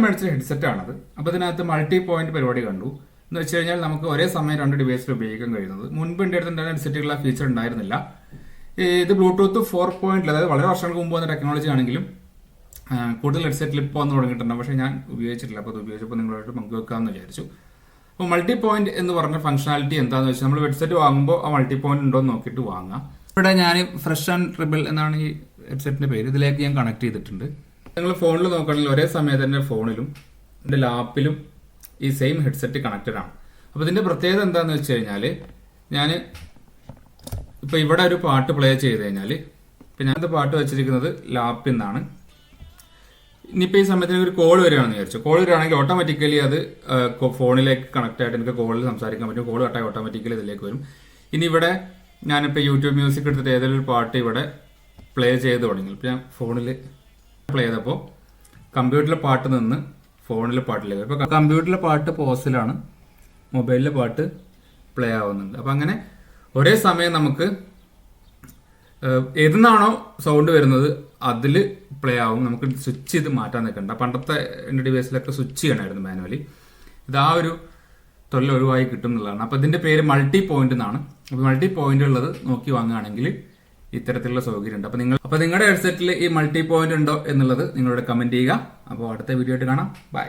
മേടിച്ച ഹെഡ്സെറ്റ് ആണത്. അപ്പോൾ ഇതിനകത്ത് മൾട്ടി പോയിന്റ് പരിപാടി കണ്ടു. എന്ന് വെച്ച് കഴിഞ്ഞാൽ നമുക്ക് ഒരേ സമയം 2 ഡിവൈസിൽ ഉപയോഗിക്കാൻ കഴിയുന്നത്. മുൻപ് എൻ്റെ അടുത്ത് ഉണ്ടായിരുന്ന ഹെഡ്സെറ്റുകളിൽ ആ ഫീച്ചർ ഉണ്ടായിരുന്നില്ല. ഇത് ബ്ലൂടൂത്ത് 4.0, അതായത് വളരെ വർഷങ്ങൾക്ക് മുമ്പ് വന്ന ടെക്നോളജി ആണെങ്കിലും കൂടുതൽ ഹെഡ്സെറ്റിൽ ഇപ്പോൾ വന്ന് തുടങ്ങിയിട്ടുണ്ട്. പക്ഷേ ഞാൻ ഉപയോഗിച്ചിട്ടില്ല. അപ്പോൾ അത് ഉപയോഗിച്ചപ്പോൾ നിങ്ങളോട് പങ്കുവെക്കാമെന്ന് വിചാരിച്ചു. അപ്പോൾ മൾട്ടി പോയിന്റ് എന്ന് പറഞ്ഞ ഫംഗ്ഷനാലിറ്റി എന്താണെന്ന് വെച്ചാൽ നമ്മൾ ഹെഡ്സെറ്റ് വാങ്ങുമ്പോൾ ആ മൾട്ടി പോയിന്റ് ഉണ്ടോ എന്ന് നോക്കിയിട്ട് വാങ്ങാം. ഇവിടെ ഞാൻ ഫ്രഷ് ആൻഡ് റിബിൾ എന്നാണ് ഈ ഹെഡ്സെറ്റിന്റെ പേര്. ഇതിലേക്ക് ഞാൻ കണക്ട് ചെയ്തിട്ടുണ്ട്. നിങ്ങൾ ഫോണിൽ നോക്കുകയാണെങ്കിൽ ഒരേ സമയത്ത് തന്നെ ഫോണിലും എൻ്റെ ലാപ്പിലും ഈ സെയിം ഹെഡ്സെറ്റ് കണക്റ്റഡ് ആണ്. അപ്പോൾ ഇതിന്റെ പ്രത്യേകത എന്താണെന്ന് വെച്ച് കഴിഞ്ഞാൽ ഞാൻ ഇപ്പോൾ ഇവിടെ ഒരു പാട്ട് പ്ലേ ചെയ്ത് കഴിഞ്ഞാൽ ഇപ്പം ഞാനത് പാട്ട് വെച്ചിരിക്കുന്നത് ലാപ്പിൽ നിന്നാണ്. ഇനിയിപ്പോൾ ഈ സമയത്തിന് ഒരു കോൾ വരികയാണെന്ന് വിചാരിച്ചു. കോൾ വരികയാണെങ്കിൽ ഓട്ടോമാറ്റിക്കലി അത് ഫോണിലേക്ക് കണക്ട് ആയിട്ട് എനിക്ക് കോളിൽ സംസാരിക്കാൻ പറ്റും. കോൾ കട്ടായി ഓട്ടോമാറ്റിക്കലി ഇതിലേക്ക് വരും. ഇനി ഇവിടെ ഞാനിപ്പോൾ യൂട്യൂബ് മ്യൂസിക് എടുത്തിട്ട് ഏതെങ്കിലും ഒരു പാട്ട് ഇവിടെ പ്ലേ ചെയ്ത് തുടങ്ങി. ഇപ്പം ഞാൻ ഫോണിൽ പ്ലേ ചെയ്തപ്പോൾ കമ്പ്യൂട്ടറിലെ പാട്ട് നിന്ന് ഫോണിലെ പാട്ടിലേക്ക്. ഇപ്പോൾ കമ്പ്യൂട്ടറിലെ പാട്ട് പോസിലാണ്, മൊബൈലിലെ പാട്ട് പ്ലേ ആവുന്നുണ്ട്. അപ്പം അങ്ങനെ ഒരേ സമയം നമുക്ക് ഏതെന്നാണോ സൗണ്ട് വരുന്നത് അതിൽ പ്ലേ ആവും. നമുക്ക് സ്വിച്ച് ചെയ്ത് മാറ്റാൻ നിൽക്കണ്ട. പണ്ടത്തെ എൻ്റെ ഡിവൈസിലൊക്കെ സ്വിച്ച് ചെയ്യണമായിരുന്നു മാനുവലി. ഇത് ആ ഒരു തൊല്ല ഒഴിവായി കിട്ടും എന്നുള്ളതാണ്. അപ്പോൾ ഇതിൻ്റെ പേര് മൾട്ടി പോയിന്റ് എന്നാണ്. അപ്പോൾ മൾട്ടി പോയിന്റ് ഉള്ളത് നോക്കി വാങ്ങുകയാണെങ്കിൽ ഇത്തരത്തിലുള്ള സൗകര്യം ഉണ്ട്. അപ്പോൾ നിങ്ങളുടെ ഹെഡ്സെറ്റിൽ ഈ മൾട്ടി പോയിന്റ് ഉണ്ടോ എന്നുള്ളത് നിങ്ങളോട് കമന്റ് ചെയ്യുക. അപ്പോൾ അടുത്ത വീഡിയോ ആയിട്ട് കാണാം. ബൈ.